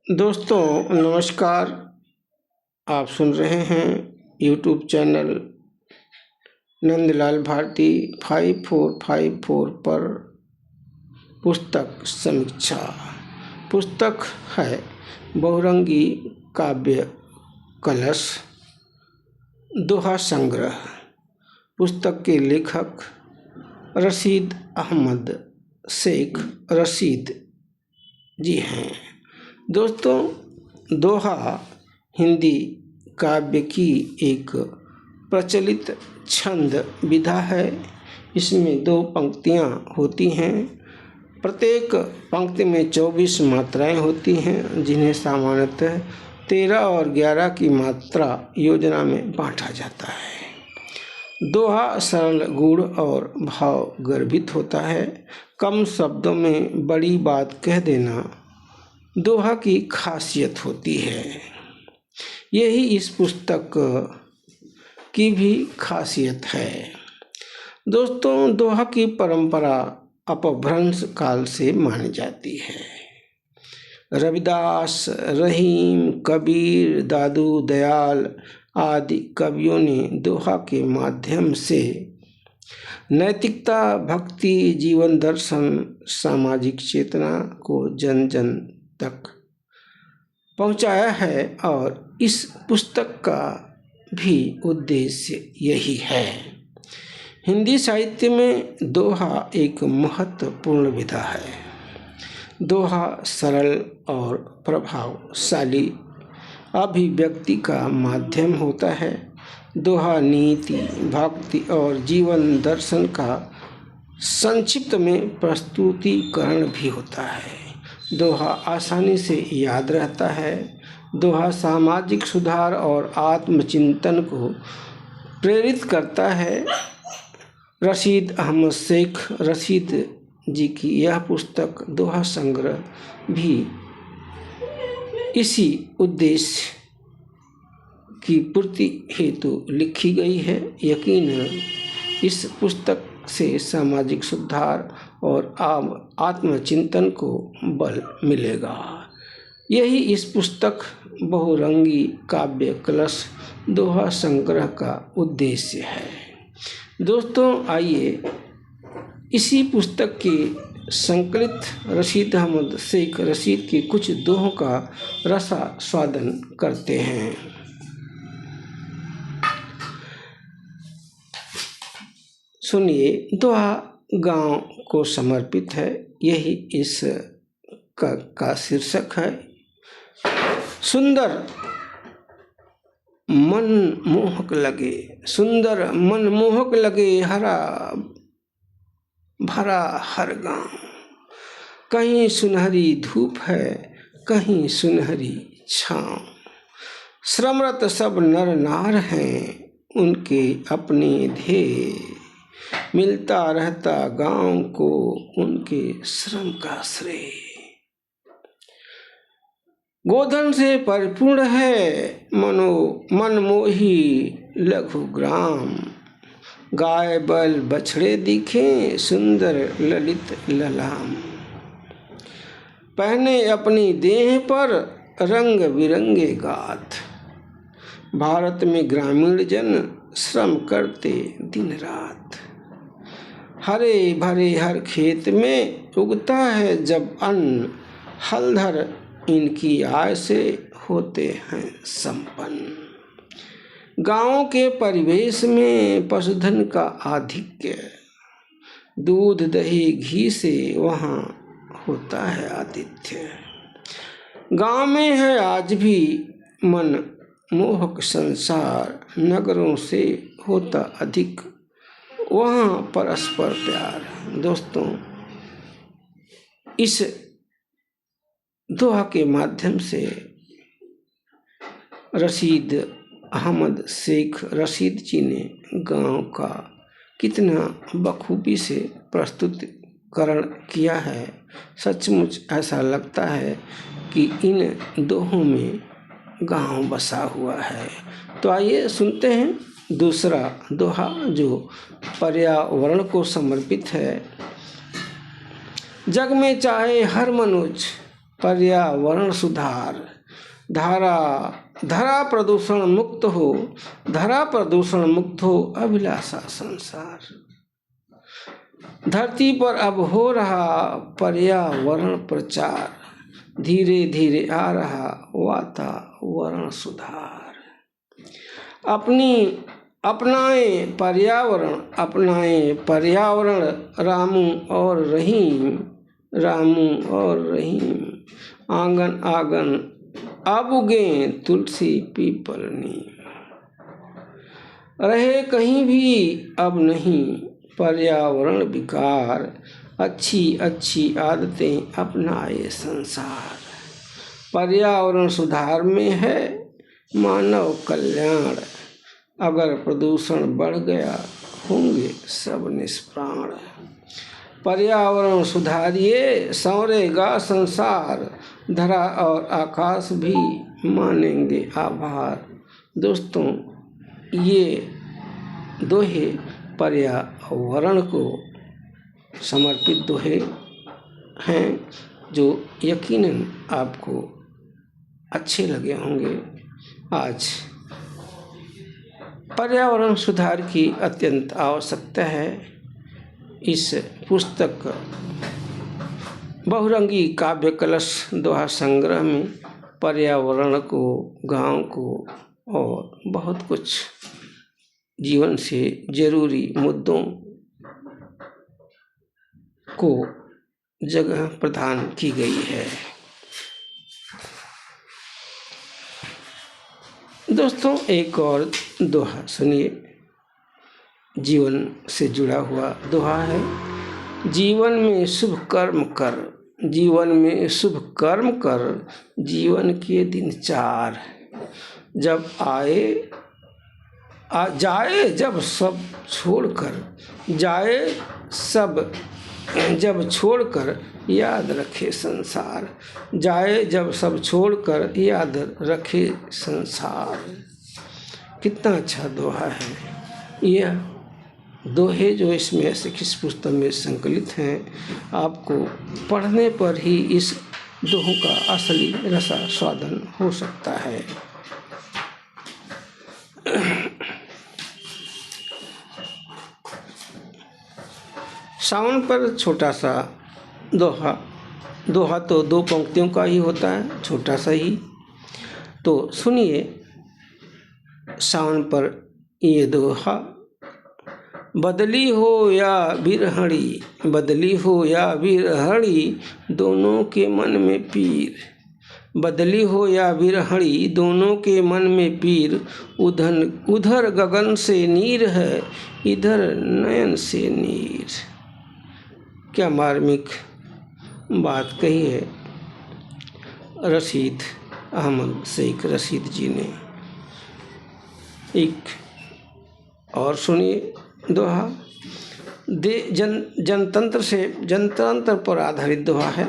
दोस्तों नमस्कार। आप सुन रहे हैं यूट्यूब चैनल नंदलाल भारती 5454 पर पुस्तक समीक्षा। पुस्तक है बहुरंगी काव्य कलश दोहा संग्रह। पुस्तक के लेखक रशीद अहमद शेख रशीद जी हैं। दोस्तों दोहा हिंदी काव्य की एक प्रचलित छंद विधा है। इसमें 2 पंक्तियाँ होती हैं। प्रत्येक पंक्ति में 24 मात्राएं होती हैं, जिन्हें सामान्यतः 13 और 11 की मात्रा योजना में बांटा जाता है। दोहा सरल, गूढ़ और भाव गर्भित होता है। कम शब्दों में बड़ी बात कह देना दोहा की खासियत होती है। यही इस पुस्तक की भी खासियत है। दोस्तों दोहा की परंपरा अपभ्रंश काल से मानी जाती है। रविदास, रहीम, कबीर, दादू दयाल आदि कवियों ने दोहा के माध्यम से नैतिकता, भक्ति, जीवन दर्शन, सामाजिक चेतना को जन जन तक पहुंचाया है और इस पुस्तक का भी उद्देश्य यही है। हिंदी साहित्य में दोहा एक महत्वपूर्ण विधा है। दोहा सरल और प्रभावशाली अभिव्यक्ति का माध्यम होता है। दोहा नीति, भक्ति और जीवन दर्शन का संक्षिप्त में प्रस्तुतिकरण भी होता है। दोहा आसानी से याद रहता है। दोहा सामाजिक सुधार और आत्मचिंतन को प्रेरित करता है। रशीद अहमद शेख रशीद जी की यह पुस्तक दोहा संग्रह भी इसी उद्देश्य की पूर्ति हेतु लिखी गई है। यकीनन इस पुस्तक से सामाजिक सुधार और आत्मचिंतन को बल मिलेगा। यही इस पुस्तक बहुरंगी काव्य कलश दोहा संग्रह का उद्देश्य है। दोस्तों आइए इसी पुस्तक के संकलित रशीद अहमद शेख रशीद के कुछ दोहों का रसास्वादन करते हैं। सुनिए। दोहा गांव को समर्पित है, यही इस का शीर्षक है। सुंदर मनमोहक लगे, सुंदर मनमोहक लगे हरा भरा हर गांव। कहीं सुनहरी धूप है, कहीं सुनहरी छाँव। श्रमरत सब नर नार हैं, उनके अपने ध्येय। मिलता रहता गांव को उनके श्रम का श्रेय। गोधन से परिपूर्ण है मनमोही लघु ग्राम। गाय बैल बछड़े दिखे, सुंदर ललित ललाम। पहने अपनी देह पर रंग बिरंगे गाथ। भारत में ग्रामीण जन श्रम करते दिन रात। हरे भरे हर खेत में उगता है जब अन्न। हलधर इनकी आय से होते हैं संपन्न। गाँव के परिवेश में पशुधन का आधिक्य। दूध दही घी से वहाँ होता है आतिथ्य। गाँव में है आज भी मन मोहक संसार। नगरों से होता अधिक वहाँ परस्पर प्यार। दोस्तों इस दोहा के माध्यम से रशीद अहमद शेख रशीद जी ने गांव का कितना बखूबी से प्रस्तुतिकरण किया है। सचमुच ऐसा लगता है कि इन दोहों में गांव बसा हुआ है। तो आइए सुनते हैं दूसरा दोहा जो पर्यावरण को समर्पित है। जग में चाहे हर मनुज पर्यावरण सुधार। धरा प्रदूषण मुक्त हो, धरा प्रदूषण मुक्त हो अभिलाषा संसार। धरती पर अब हो रहा पर्यावरण प्रचार, धीरे धीरे आ रहा वातावरण सुधार। अपनाएं पर्यावरण, रामू और रहीम। आंगन आंगन अब उगें तुलसी पीपल नीम। रहे कहीं भी अब नहीं पर्यावरण विकार, अच्छी आदतें अपनाए संसार। पर्यावरण सुधार में है मानव कल्याण, अगर प्रदूषण बढ़ गया होंगे सब निष्प्राण। पर्यावरण सुधारिए संवरेगा संसार, धरा और आकाश भी मानेंगे आभार। दोस्तों, ये दोहे पर्यावरण को समर्पित दोहे हैं जो यकीनन आपको अच्छे लगे होंगे। आज पर्यावरण सुधार की अत्यंत आवश्यकता है। इस पुस्तक बहुरंगी काव्य कलश दोहा संग्रह में पर्यावरण को, गांव को और बहुत कुछ जीवन से जरूरी मुद्दों को जगह प्रदान की गई है। दोस्तों, एक और दोहा सुनिए, जीवन से जुड़ा हुआ दोहा है। जीवन में शुभ कर्म कर, जीवन में शुभ कर्म कर, जीवन के दिन चार। जब जाए जब सब छोड़कर याद रखे संसार। जाए जब सब छोड़कर याद रखे संसार। कितना अच्छा दोहा है। यह दोहे जो इसमें ऐसे किस पुस्तक में संकलित हैं, आपको पढ़ने पर ही इस दोहों का असली रसास्वादन हो सकता है। सावन पर छोटा सा दोहा तो 2 पंक्तियों का ही होता है, छोटा सा ही। तो सुनिए सावन पर ये दोहा। बदली हो या बिरहणी, बदली हो या बिरहणी, दोनों के मन में पीर। बदली हो या बिरहणी, दोनों के मन में पीर। उधर गगन से नीर है, इधर नयन से नीर। क्या मार्मिक बात कही है रशीद अहमद शेख रशीद जी ने। एक और सुनिए दोहा। जनतंत्र पर आधारित दोहा है।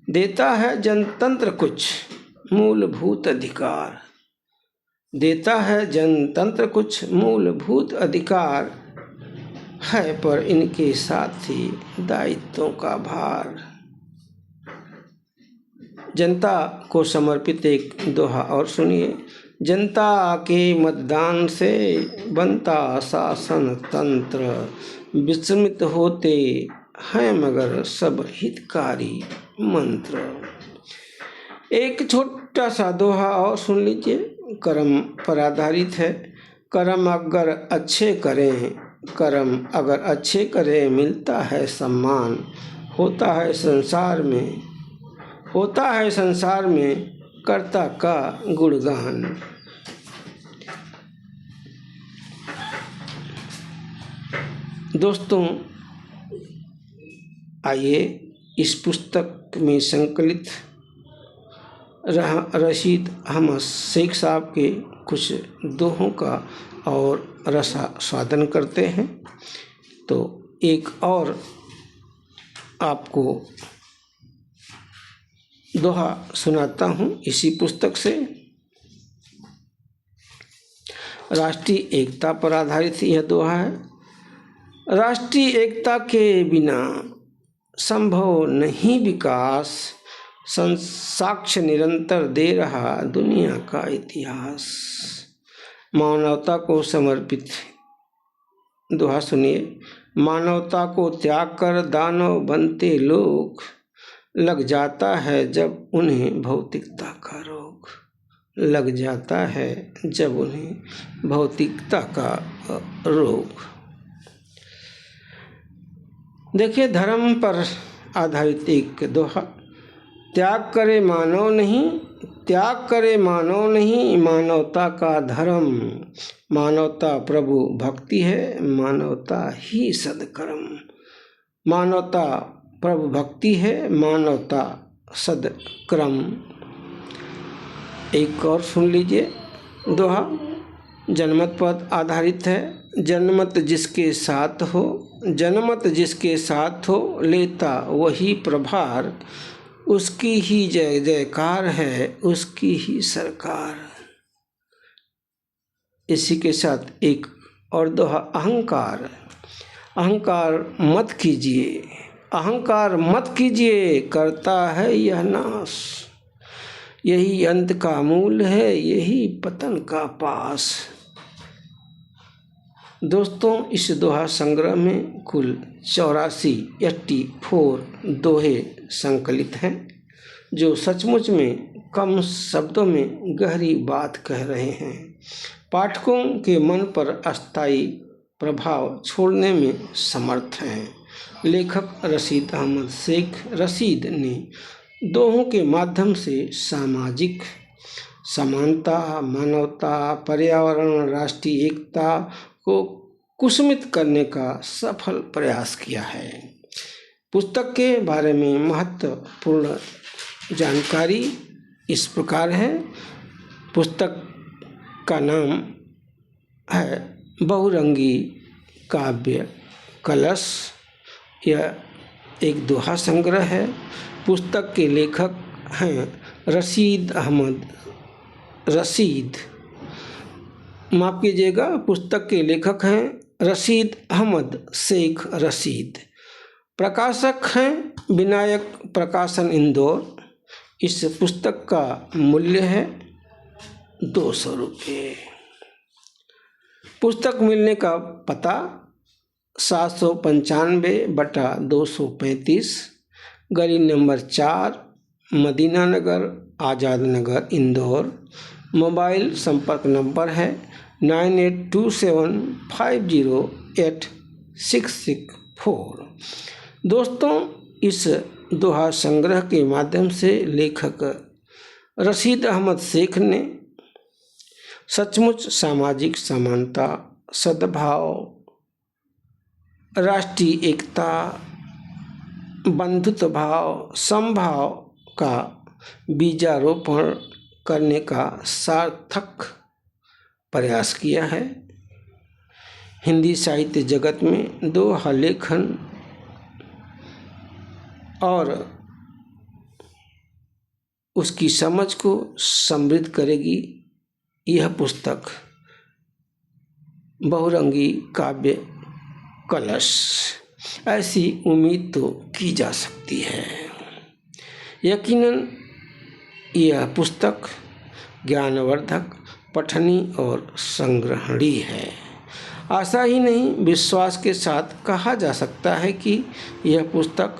देता है जनतंत्र कुछ मूलभूत अधिकार। देता है जनतंत्र कुछ मूलभूत अधिकार, है पर इनके साथ ही दायित्वों का भार। जनता को समर्पित एक दोहा और सुनिए। जनता के मतदान से बनता शासन तंत्र, विस्मित होते हैं मगर सब हितकारी मंत्र। एक छोटा सा दोहा और सुन लीजिए, कर्म पर आधारित है। कर्म अगर अच्छे करें मिलता है सम्मान। होता है संसार में कर्ता का गुणगान। दोस्तों, आइए इस पुस्तक में संकलित रशीद अहमद शेख साहब के कुछ दोहों का और रसास्वादन करते हैं। तो एक और आपको दोहा सुनाता हूँ इसी पुस्तक से। राष्ट्रीय एकता पर आधारित यह दोहा है। राष्ट्रीय एकता के बिना संभव नहीं विकास। साक्ष्य निरंतर दे रहा दुनिया का इतिहास। मानवता को समर्पित दोहा सुनिए। मानवता को त्याग कर दानव बनते लोग, लग जाता है जब उन्हें भौतिकता का रोग। लग जाता है जब उन्हें भौतिकता का रोग। देखिए, धर्म पर आधारित एक दोहा। त्याग करे मानव नहीं, त्याग करे मानव नहीं, मानवता का धर्म। मानवता प्रभु भक्ति है, मानवता ही सदकर्म। मानवता प्रभु भक्ति है, मानवता सदकर्म। एक और सुन लीजिए दोहा, जनमत पर आधारित है। जनमत जिसके साथ हो, जनमत जिसके साथ हो, लेता वही प्रभार। उसकी ही जय जयकार है, उसकी ही सरकार। इसी के साथ एक और दोहा, अहंकार। अहंकार मत कीजिए, अहंकार मत कीजिए, करता है यह नाश। यही अंत का मूल है, यही पतन का पास। दोस्तों, इस दोहा संग्रह में कुल 84 दोहे संकलित हैं, जो सचमुच में कम शब्दों में गहरी बात कह रहे हैं। पाठकों के मन पर अस्थायी प्रभाव छोड़ने में समर्थ हैं। लेखक रशीद अहमद शेख रशीद ने दोहों के माध्यम से सामाजिक समानता, मानवता, पर्यावरण, राष्ट्रीय एकता को कुसुमित करने का सफल प्रयास किया है। पुस्तक के बारे में महत्वपूर्ण जानकारी इस प्रकार है। पुस्तक का नाम है बहुरंगी काव्य कलश। यह एक दोहा संग्रह है। पुस्तक के लेखक हैं रशीद अहमद रशीद माफ़ कीजिएगा, पुस्तक के लेखक हैं रशीद अहमद शेख रशीद। प्रकाशक हैं विनायक प्रकाशन इंदौर। इस पुस्तक का मूल्य है 200 रुपये। पुस्तक मिलने का पता 795/235, गली नंबर 4, मदीना नगर, आज़ाद नगर, इंदौर। मोबाइल संपर्क नंबर है 9827508664। दोस्तों, इस दोहा संग्रह के माध्यम से लेखक रशीद अहमद शेख ने सचमुच सामाजिक समानता, सद्भाव, राष्ट्रीय एकता, बंधुत्व भाव, समभाव का बीजारोपण करने का सार्थक प्रयास किया है। हिंदी साहित्य जगत में दोहा लेखन और उसकी समझ को समृद्ध करेगी यह पुस्तक बहुरंगी काव्य कलश। ऐसी उम्मीद तो की जा सकती है। यकीनन यह पुस्तक ज्ञानवर्धक, पठनीय और संग्रहणीय है। आशा ही नहीं, विश्वास के साथ कहा जा सकता है कि यह पुस्तक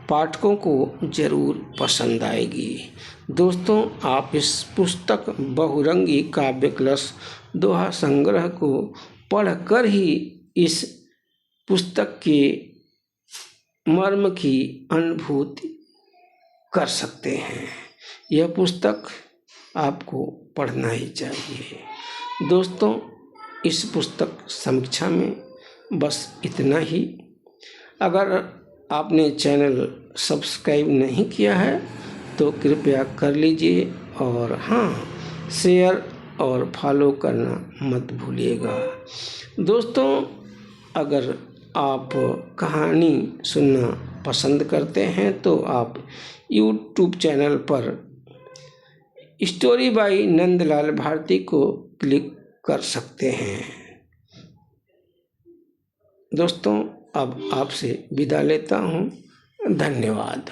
पाठकों को जरूर पसंद आएगी। दोस्तों, आप इस पुस्तक बहुरंगी काव्य कलश दोहा संग्रह को पढ़कर ही इस पुस्तक के मर्म की अनुभूति कर सकते हैं। यह पुस्तक आपको पढ़ना ही चाहिए। दोस्तों, इस पुस्तक समीक्षा में बस इतना ही। अगर आपने चैनल सब्सक्राइब नहीं किया है तो कृपया कर लीजिए, और हाँ, शेयर और फॉलो करना मत भूलिएगा। दोस्तों, अगर आप कहानी सुनना पसंद करते हैं तो आप यूट्यूब चैनल पर स्टोरी बाय नंदलाल भारती को क्लिक कर सकते हैं। दोस्तों, अब आपसे विदा लेता हूँ। धन्यवाद।